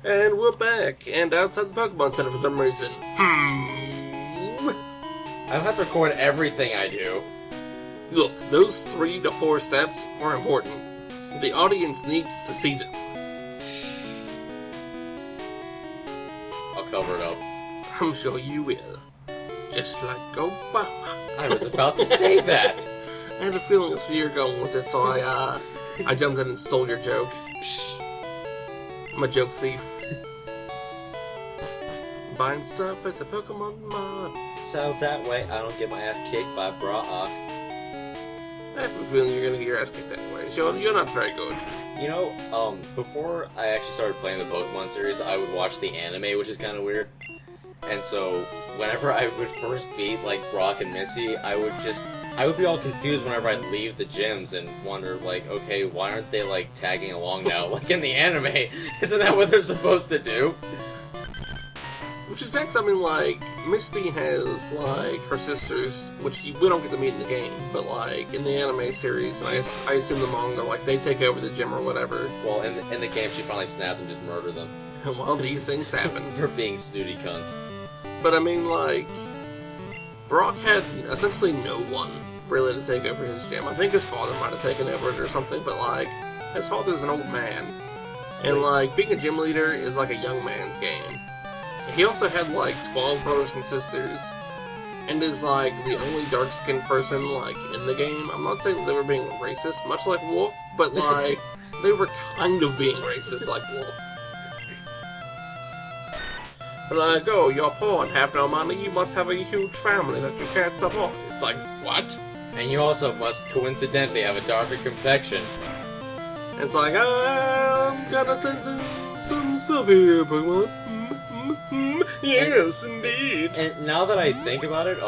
And we're back, and outside the Pokemon Center for some reason. I have to record everything I do. Look, those 3 to 4 steps are important. The audience needs to see them. I'll cover it up. I'm sure you will. Just like Obama. I was about to say that! I had a feeling that's where you're going with it, so I jumped in and stole your joke. Psh. I'm a joke thief. Buying stuff at the Pokemon Mart. So that way I don't get my ass kicked by Brock. I have a feeling you're gonna get your ass kicked anyways. You're not very good. You know, before I actually started playing the Pokemon series, I would watch the anime, which is kind of weird. And so, whenever I would first beat, like, Brock and Missy, I would be all confused whenever I'd leave the gyms and wonder, like, okay, why aren't they, like, tagging along now, like in the anime? Isn't that what they're supposed to do? Which is next, I mean, like, Misty has, like, her sisters, which we don't get to meet in the game, but, like, in the anime series, and I assume the manga, like, they take over the gym or whatever. Well, in the game, she finally snapped and just murdered them. Well, these things happen. For being snooty cunts. But, I mean, like, Brock had essentially no one really to take over his gym. I think his father might have taken over it or something, but, like, his father's an old man. And, like, being a gym leader is, like, a young man's game. He also had, like, 12 brothers and sisters, and is, like, the only dark-skinned person, like, in the game. I'm not saying they were being racist, much like Wolf, but, like, they were kind of being racist like Wolf. Like, oh, you're poor and have no money, you must have a huge family that you can't support. It's like, what? And you also must coincidentally have a darker complexion. It's like, I'm gonna send some stuff here, Pokemon. Yes, indeed. And now that I think about it,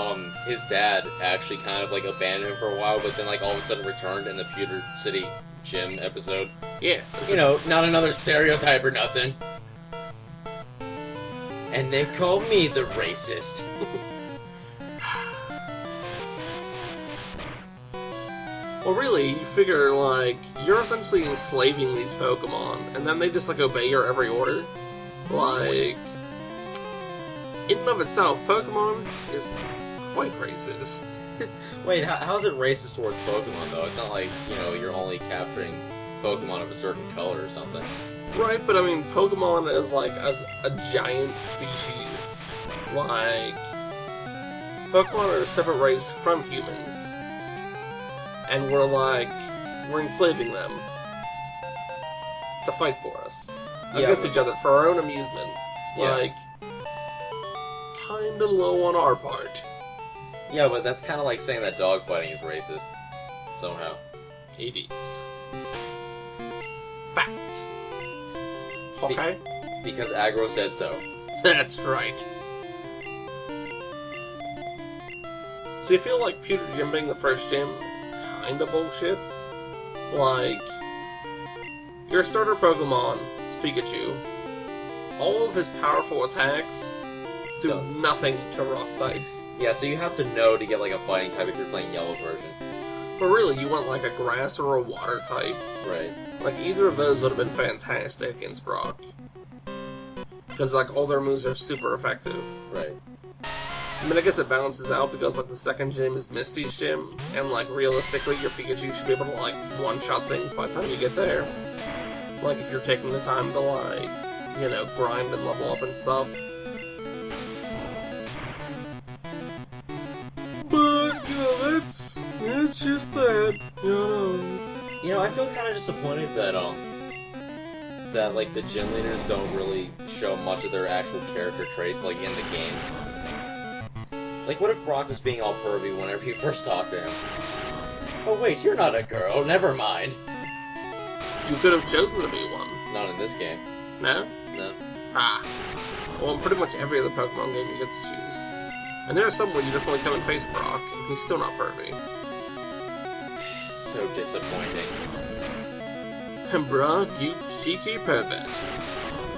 his dad actually kind of, like, abandoned him for a while, but then, like, all of a sudden returned in the Pewter City Gym episode. Yeah. You know, not another stereotype or nothing. And they call me the racist. Well, really, you figure, like, you're essentially enslaving these Pokemon, and then they just, like, obey your every order. Like, in and of itself, Pokemon is quite racist. Wait, how's it racist towards Pokemon, though? It's not like, you know, you're only capturing Pokemon of a certain color or something. Right, but I mean, Pokemon is, like, as a giant species. Like, Pokemon are a separate race from humans. And we're enslaving them to fight for us. Against each other, for our own amusement. Yeah. Like, kinda low on our part. Yeah, but that's kind of like saying that dogfighting is racist. Somehow. It is. Fact. Okay? Because aggro said so. That's right. So you feel like Pewter Gym being the first gym is kinda bullshit? Like, your starter Pokemon is Pikachu. All of his powerful attacks do nothing to rock types. Yeah, so you have to know to get, like, a fighting type if you're playing yellow version. But really, you want, like, a grass or a water type. Right. Like, either of those would have been fantastic against Brock. Because, like, all their moves are super effective. Right. I mean, I guess it balances out because, like, the second gym is Misty's gym, and, like, realistically, your Pikachu should be able to, like, one-shot things by the time you get there. Like, if you're taking the time to, like, you know, grind and level up and stuff. But, you know, it's just that, you know. You know, I feel kind of disappointed that, that, like, the gym leaders don't really show much of their actual character traits, like, in the games. Like, what if Brock was being all pervy whenever you first talked to him? Oh wait, you're not a girl, never mind. You could have chosen to be one. Not in this game. No? No. Ah. Well, in pretty much every other Pokemon game you get to choose. And there are some where you definitely come and face Brock, and he's still not pervy. So disappointing. And Brock, you cheeky pervert.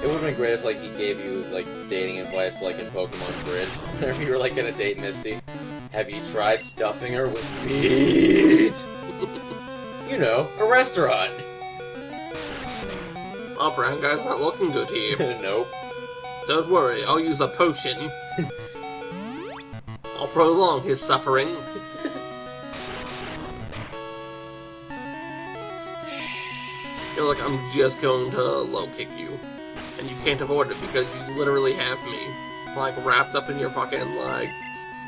It would have been great if, like, he gave you, like, dating advice, like in Pokemon Bridge, whenever you were, like, gonna date Misty. Have you tried stuffing her with meat? You know, a restaurant. Oh, brown guy's not looking good here. Nope. Don't worry, I'll use a potion. I'll prolong his suffering. Feel like I'm just going to low kick you. And you can't avoid it because you literally have me, like, wrapped up in your fucking, like,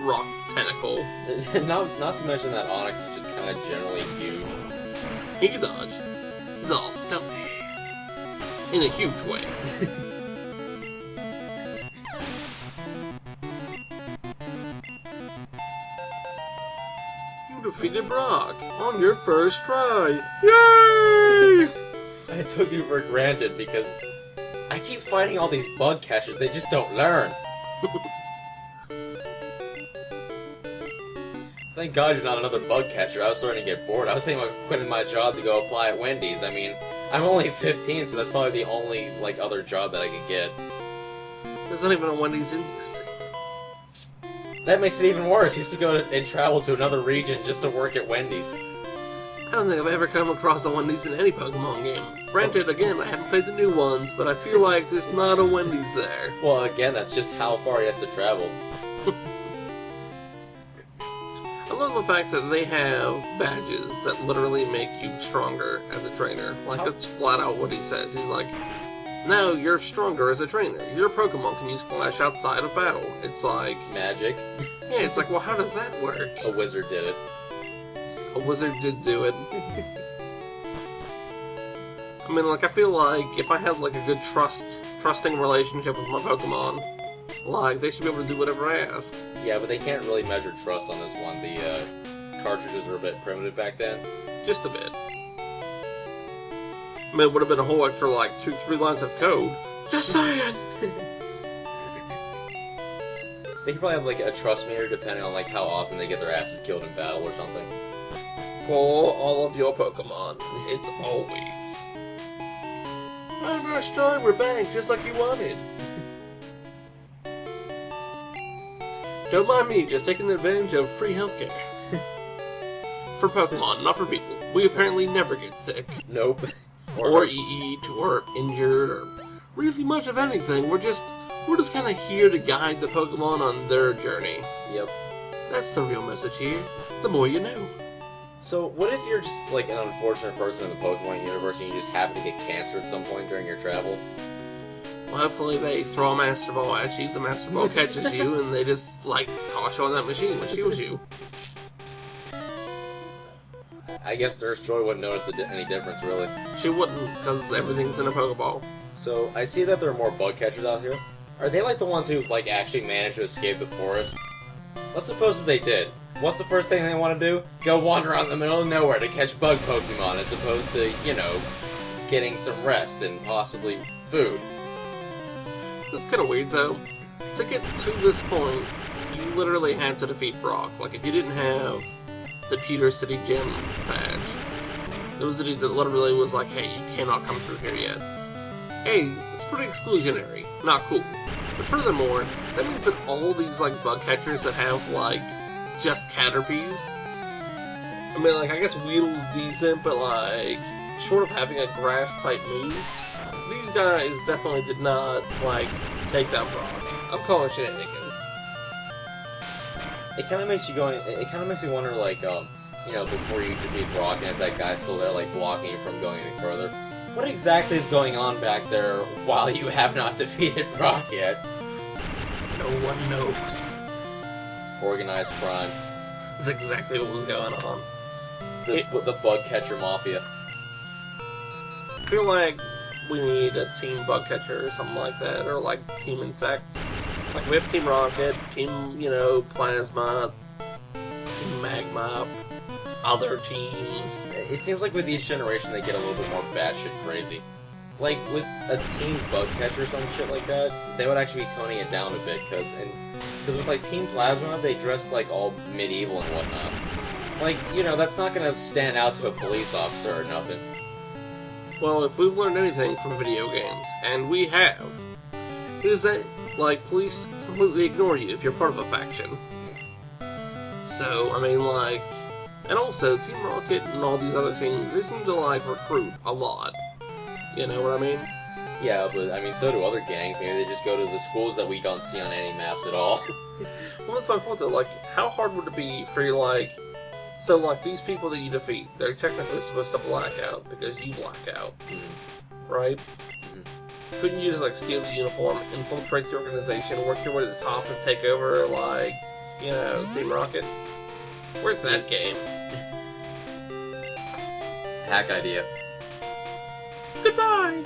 rock tentacle. not to mention that Onyx is just kind of generally huge. He can dodge. He's all stealthy. In a huge way. You defeated Brock on your first try. Yay! I took you for granted because I keep fighting all these bug catchers, they just don't learn. Thank God you're not another bug catcher. I was starting to get bored. I was thinking about quitting my job to go apply at Wendy's. I mean, I'm only 15, so that's probably the only, like, other job that I could get. There's not even a Wendy's in this thing. That makes it even worse. He has to go and travel to another region just to work at Wendy's. I don't think I've ever come across a Wendy's in any Pokemon game. Granted, again, I haven't played the new ones, but I feel like there's not a Wendy's there. Well, again, that's just how far he has to travel. I love the fact that they have badges that literally make you stronger as a trainer. Like, that's flat out what he says. He's like, no, you're stronger as a trainer. Your Pokemon can use Flash outside of battle. It's like... Magic. Yeah, it's like, well, how does that work? A wizard did it. A wizard did do it. I mean, like, I feel like if I had, like, a good trusting relationship with my Pokemon, like, they should be able to do whatever I ask. Yeah, but they can't really measure trust on this one. The cartridges were a bit primitive back then. Just a bit. I mean, it would have been a whole extra, like, 2-3 lines of code. Just saying! They could probably have, like, a trust meter depending on, like, how often they get their asses killed in battle or something. For all of your Pokemon, it's always... I'm not sure we're back just like you wanted. Don't mind me, just taking advantage of free healthcare. For Pokemon, not for people. We apparently never get sick. Nope. Or eat, or injured, or really much of anything. We're just kind of here to guide the Pokemon on their journey. Yep. That's the real message here. The more you know. So, what if you're just, like, an unfortunate person in the Pokemon universe and you just happen to get cancer at some point during your travel? Well, hopefully they throw a Master Ball at you, the Master Ball catches you, and they just, like, toss you on that machine which heals you. I guess Nurse Joy wouldn't notice any difference, really. She wouldn't, because everything's in a Pokeball. So, I see that there are more bug catchers out here. Are they like the ones who, like, actually managed to escape the forest? Let's suppose that they did. What's the first thing they want to do? Go wander out in the middle of nowhere to catch bug Pokemon as opposed to, you know, getting some rest and possibly food. That's kind of weird, though. To get to this point, you literally had to defeat Brock. Like, if you didn't have the Pewter City Gym badge, it was the dude that literally was like, hey, you cannot come through here yet. Hey, it's pretty exclusionary. Not cool. But furthermore, that means that all these, like, bug catchers that have, like, just Caterpies, I mean, like, I guess Weedle's decent, but, like, short of having a grass-type move, these guys definitely did not, like, take down Brock. I'm calling shenanigans. It kind of makes you wonder, like, you know, before you defeat Brock, and if that guy's still there, like, blocking you from going any further. What exactly is going on back there while you have not defeated Brock yet? No one knows. Organized crime. That's exactly what was going on. The bug catcher mafia. I feel like we need a team bug catcher or something like that, or like team insect. Like we have Team Rocket, Team, you know, Plasma, Team Magma, other teams. It seems like with each generation they get a little bit more batshit crazy. Like with a team bug catcher or some shit like that, they would actually be toning it down a bit, because with like Team Plasma, they dress like all medieval and whatnot. Like, you know, that's not gonna stand out to a police officer or nothing. Well, if we've learned anything from video games, and we have, it is that, like, police completely ignore you if you're part of a faction. So, I mean, like, and also, Team Rocket and all these other teams, they seem to, like, recruit a lot. You know what I mean? Yeah, but I mean, so do other gangs. Maybe they just go to the schools that we don't see on any maps at all. Well, that's my point though. Like, how hard would it be for you, like, so like these people that you defeat, they're technically supposed to black out because you black out, right? Couldn't you just like steal the uniform, infiltrate the organization, work your way to the top, and take over, like, you know, Team Rocket? Where's that game? Hack idea. Goodbye!